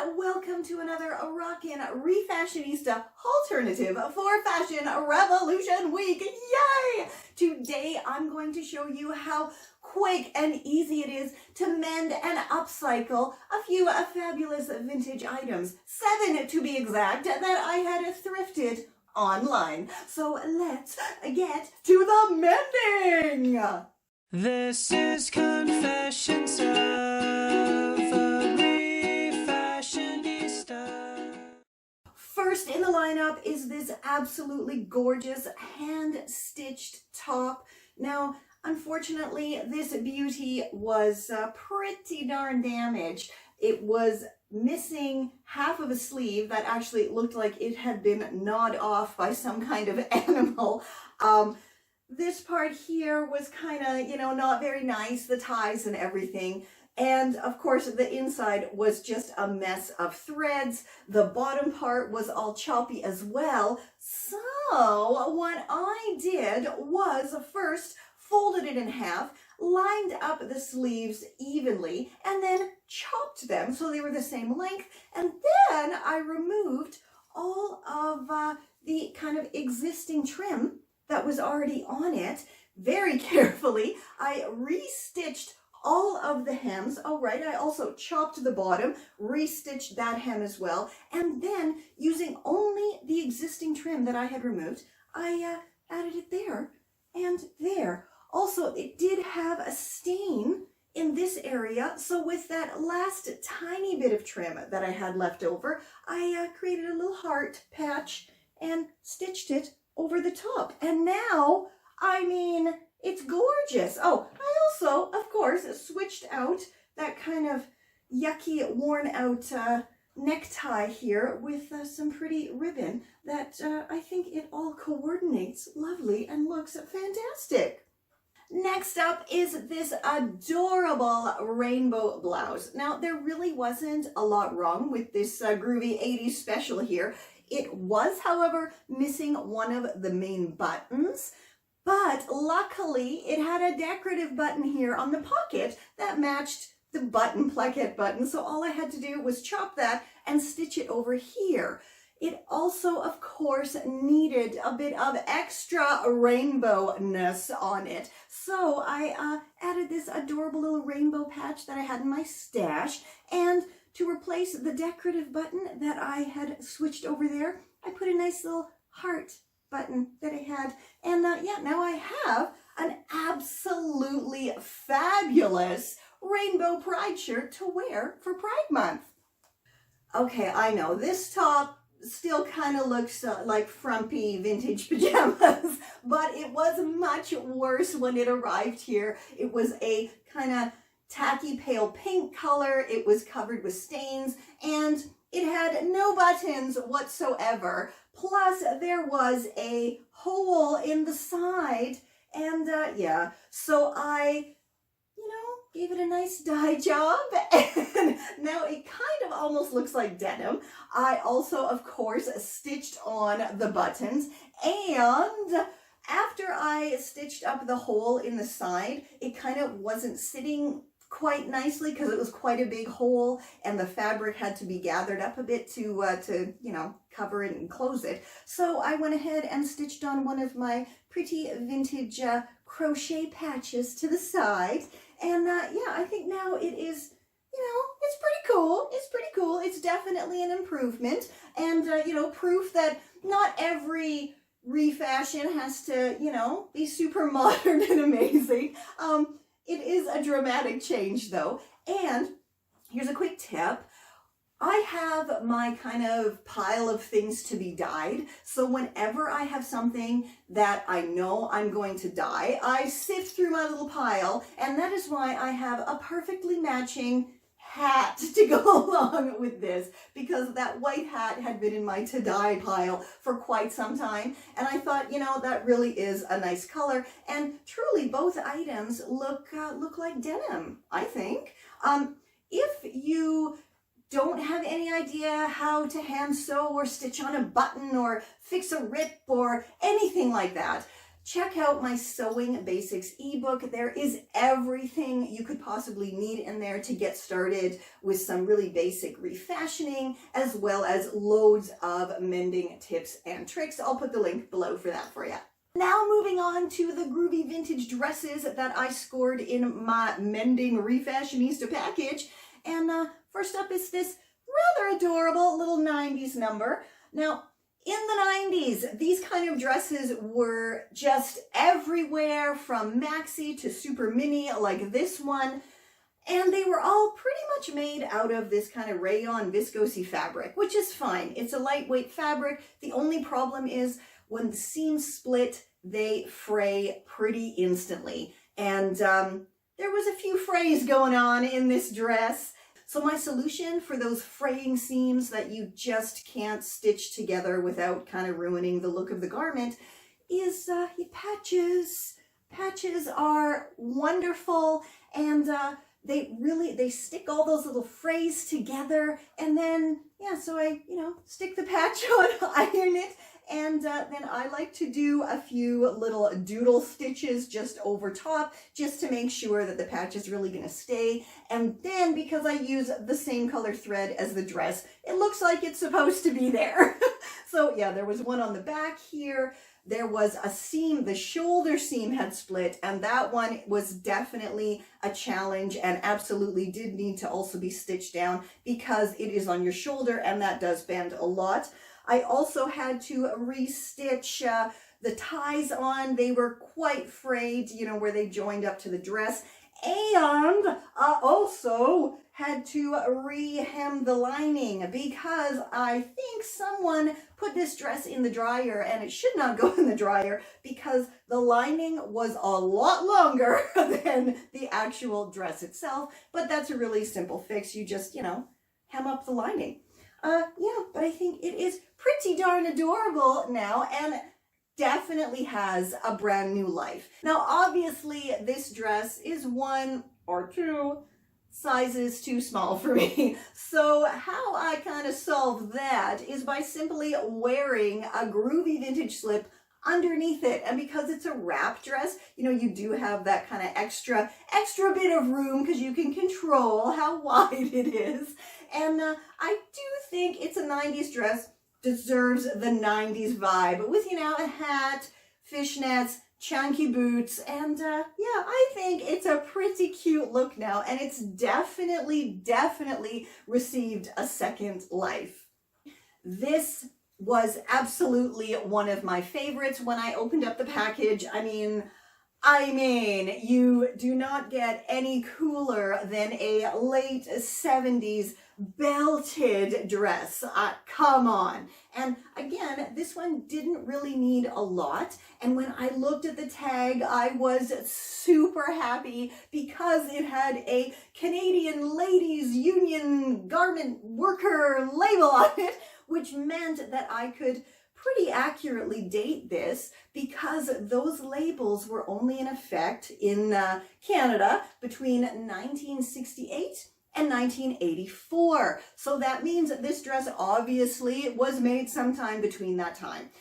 welcome to another rockin' Refashionista Haulternative for Fashion Revolution Week. Yay! Today I'm going to show you how quick and easy it is to mend and upcycle a few fabulous vintage items, 7 to be exact, that I had thrifted online. So let's get to the mending! This is Confessions of a Refashionista. First in the lineup is this absolutely gorgeous hand-stitched top. Now, unfortunately, this beauty was pretty darn damaged. It was missing half of a sleeve that actually looked like it had been gnawed off by some kind of animal. This part here was kind of, not very nice, the ties and everything. And of course, the inside was just a mess of threads. The bottom part was all choppy as well. So what I did was first folded it in half, lined up the sleeves evenly, and then chopped them so they were the same length. And then I removed all of the kind of existing trim that was already on it. Very carefully, I restitched all of the hems. Oh, right, I also chopped the bottom, restitched that hem as well, and then using only the existing trim that I had removed, I added it there and there. Also, it did have a stain in this area, so with that last tiny bit of trim that I had left over, I created a little heart patch and stitched it over the top. And now, it's gorgeous. Oh, I also, of course, switched out that kind of yucky, worn out necktie here with some pretty ribbon that I think it all coordinates lovely and looks fantastic. Next up is this adorable rainbow blouse. Now, there really wasn't a lot wrong with this groovy 80s special here. It was, however, missing one of the main buttons, but luckily it had a decorative button here on the pocket that matched the button, plaquette button, so all I had to do was chop that and stitch it over here. It also, of course, needed a bit of extra rainbow-ness on it, so I added this adorable little rainbow patch that I had in my stash, and to replace the decorative button that I had switched over there, I put a nice little heart button that I had. And now I have an absolutely fabulous rainbow pride shirt to wear for Pride Month. Okay, I know this top still kind of looks like frumpy vintage pajamas, but it was much worse when it arrived here. It was a kind of tacky pale pink color, it was covered with stains, and it had no buttons whatsoever. Plus, there was a hole in the side, and so I, gave it a nice dye job, and now it kind of almost looks like denim. I also, of course, stitched on the buttons, and after I stitched up the hole in the side, it kind of wasn't sitting quite nicely because it was quite a big hole and the fabric had to be gathered up a bit to cover it and close it. So I went ahead and stitched on one of my pretty vintage crochet patches to the side. And I think now it is, it's pretty cool. It's pretty cool. It's definitely an improvement and, proof that not every refashion has to, be super modern and amazing. It is a dramatic change though. And here's a quick tip. I have my kind of pile of things to be dyed. So whenever I have something that I know I'm going to dye, I sift through my little pile. And that is why I have a perfectly matching hat to go along with this, because that white hat had been in my to dye pile for quite some time, and I thought, that really is a nice color, and truly both items look like denim, I think. If you don't have any idea how to hand sew or stitch on a button or fix a rip or anything like that, check out my Sewing Basics ebook. There is everything you could possibly need in there to get started with some really basic refashioning, as well as loads of mending tips and tricks. I'll put the link below for that for you. Now moving on to the groovy vintage dresses that I scored in my Mending Refashionista package. And first up is this rather adorable little 90s number. Now, in the 90s, these kind of dresses were just everywhere, from maxi to super mini like this one. And they were all pretty much made out of this kind of rayon viscosy fabric, which is fine. It's a lightweight fabric. The only problem is when the seams split, they fray pretty instantly. And there was a few frays going on in this dress. So my solution for those fraying seams that you just can't stitch together without kind of ruining the look of the garment is patches. Patches are wonderful, and they stick all those little frays together, and then, yeah, so I, stick the patch on, iron it, and then I like to do a few little doodle stitches just over top, just to make sure that the patch is really going to stay. And then, because I use the same color thread as the dress, it looks like it's supposed to be there. So yeah, there was one on the back here. There was a seam, the shoulder seam had split, and that one was definitely a challenge and absolutely did need to also be stitched down because it is on your shoulder and that does bend a lot. I also had to restitch the ties on. They were quite frayed, where they joined up to the dress. And I also had to re-hem the lining because I think someone put this dress in the dryer, and it should not go in the dryer because the lining was a lot longer than the actual dress itself. But that's a really simple fix. You just, hem up the lining. Yeah, but I think it is pretty darn adorable now and definitely has a brand new life. Now, obviously, this dress is 1 or 2 sizes too small for me. So how I kind of solve that is by simply wearing a groovy vintage slip underneath it. And because it's a wrap dress, you do have that kind of extra bit of room because you can control how wide it is. And I do think it's a 90s dress, deserves the 90s vibe with, a hat, fishnets, chunky boots, and yeah, I think it's a pretty cute look now, and it's definitely received a second life. This was absolutely one of my favorites when I opened up the package. I mean, you do not get any cooler than a late 70s belted dress. Come on. And again, this one didn't really need a lot. And when I looked at the tag, I was super happy because it had a Canadian Ladies Union Garment Worker label on it, which meant that I could pretty accurately date this because those labels were only in effect in Canada between 1968 and 1984. So that means that this dress obviously was made sometime between that time.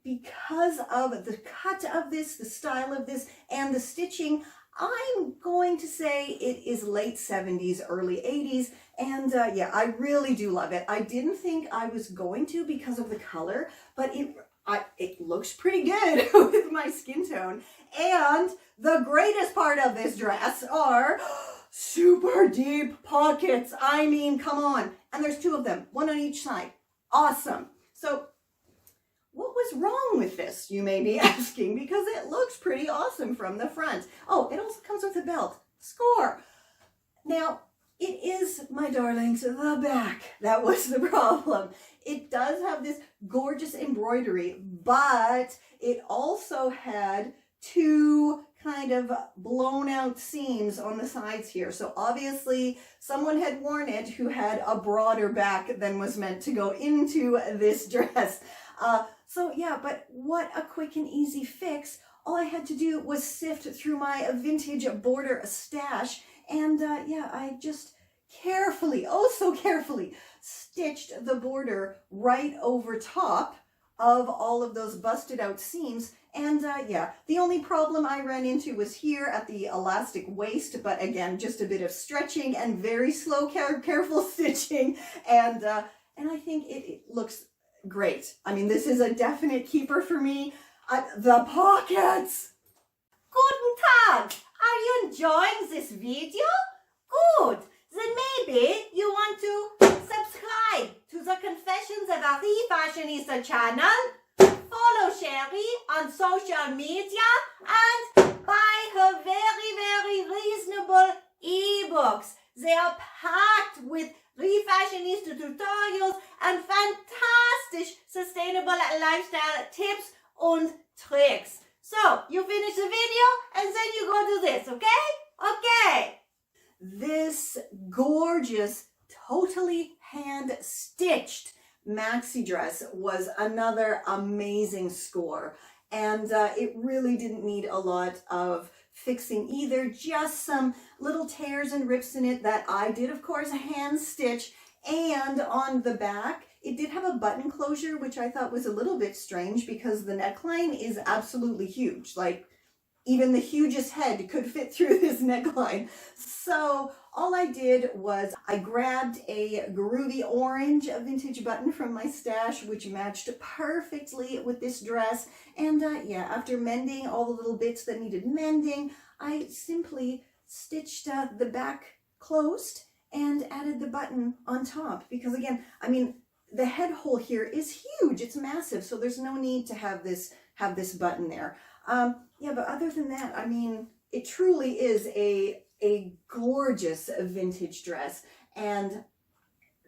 Because of the cut of this, the style of this, and the stitching, I'm going to say it is late 70s, early 80s, and yeah, I really do love it. I didn't think I was going to because of the color, but it looks pretty good with my skin tone. And the greatest part of this dress are super deep pockets. I mean, come on. And there's 2 of them, 1 on each side. Awesome. So what was wrong with this, you may be asking, because it looks pretty awesome from the front. Oh, it also comes with a belt. Score! Now, it is, my darlings, the back that was the problem. It does have this gorgeous embroidery, but it also had 2 kind of blown out seams on the sides here. So obviously someone had worn it who had a broader back than was meant to go into this dress. So yeah, but what a quick and easy fix. All I had to do was sift through my vintage border stash, and yeah, I just carefully, oh so carefully, stitched the border right over top of all of those busted out seams. And yeah, the only problem I ran into was here at the elastic waist, but again, just a bit of stretching and very slow, careful stitching. And I think it looks great. I mean, this is a definite keeper for me. The pockets! Guten Tag! Are you enjoying this video? Good! Then maybe you want to subscribe to the Confessions of a Refashionista channel, follow Sherry on social media, and buy her very, very reasonable ebooks. They are packed with Refashionista tutorials and fantastic sustainable lifestyle tips and tricks. So, you finish the video and then you go do this, okay? Okay. This gorgeous, totally hand-stitched maxi dress was another amazing score. And it really didn't need a lot of fixing either, just some little tears and rips in it that I did, of course, hand stitch. And on the back, it did have a button closure, which I thought was a little bit strange because the neckline is absolutely huge. Like, even the hugest head could fit through this neckline. So all I did was I grabbed a groovy orange vintage button from my stash, which matched perfectly with this dress. And yeah, after mending all the little bits that needed mending, I simply stitched the back closed and added the button on top. Because again, I mean, the head hole here is huge. It's massive. So there's no need to have this button there. Yeah, but other than that, I mean, it truly is a gorgeous vintage dress and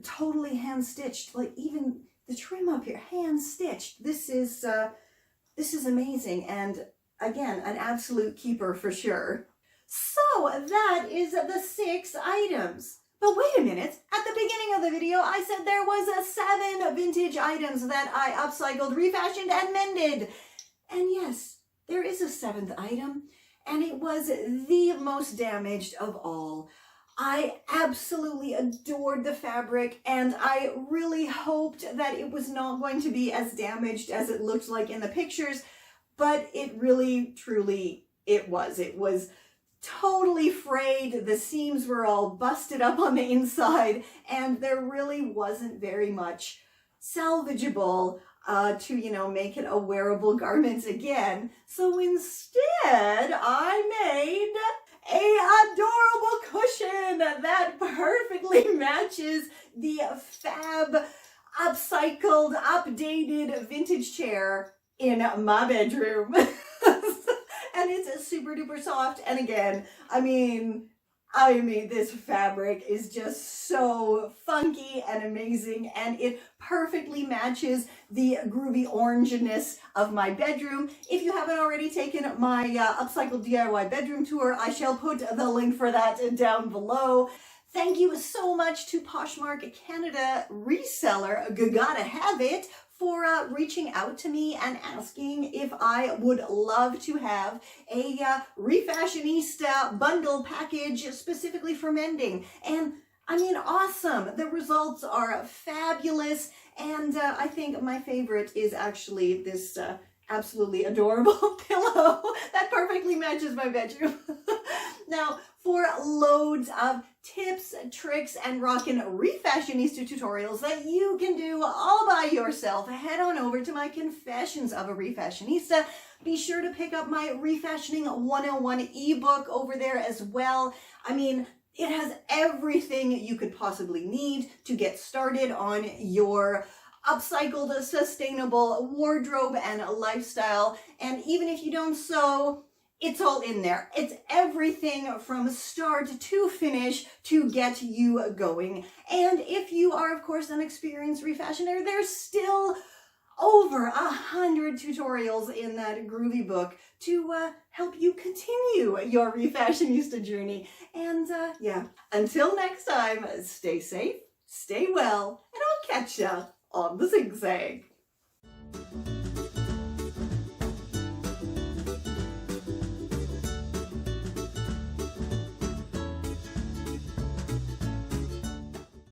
totally hand stitched. Like even the trim up here, hand stitched. This is amazing, and again, an absolute keeper for sure. So that is the 6 items. But wait a minute, at the beginning of the video, I said there was 7 vintage items that I upcycled, refashioned, and mended. And yes, there is a 7th item, and it was the most damaged of all. I absolutely adored the fabric, and I really hoped that it was not going to be as damaged as it looked like in the pictures, but it really, truly, it was. It was totally frayed. The seams were all busted up on the inside, and there really wasn't very much salvageable to, you know, make it a wearable garment again. So instead, I made an adorable cushion that perfectly matches the fab, upcycled, updated vintage chair in my bedroom. And it's super duper soft. And again, I mean, this fabric is just so funky and amazing, and it perfectly matches the groovy orangeness of my bedroom. If you haven't already taken my upcycled DIY bedroom tour, I shall put the link for that down below. Thank you so much to Poshmark Canada reseller, Gotta Have It, for reaching out to me and asking if I would love to have a Refashionista bundle package specifically for mending. And I mean, awesome. The results are fabulous. And I think my favorite is actually this absolutely adorable pillow that perfectly matches my bedroom. Now, for loads of tips, tricks, and rockin' Refashionista tutorials that you can do all by yourself, head on over to my Confessions of a Refashionista. Be sure to pick up my Refashioning 101 ebook over there as well. I mean, it has everything you could possibly need to get started on your upcycled, sustainable wardrobe and lifestyle. And even if you don't sew, it's all in there. It's everything from start to finish to get you going. And if you are, of course, an experienced refashioner, there's still over 100 tutorials in that groovy book to help you continue your refashionista journey. And yeah, until next time, stay safe, stay well, and I'll catch ya on the zigzag.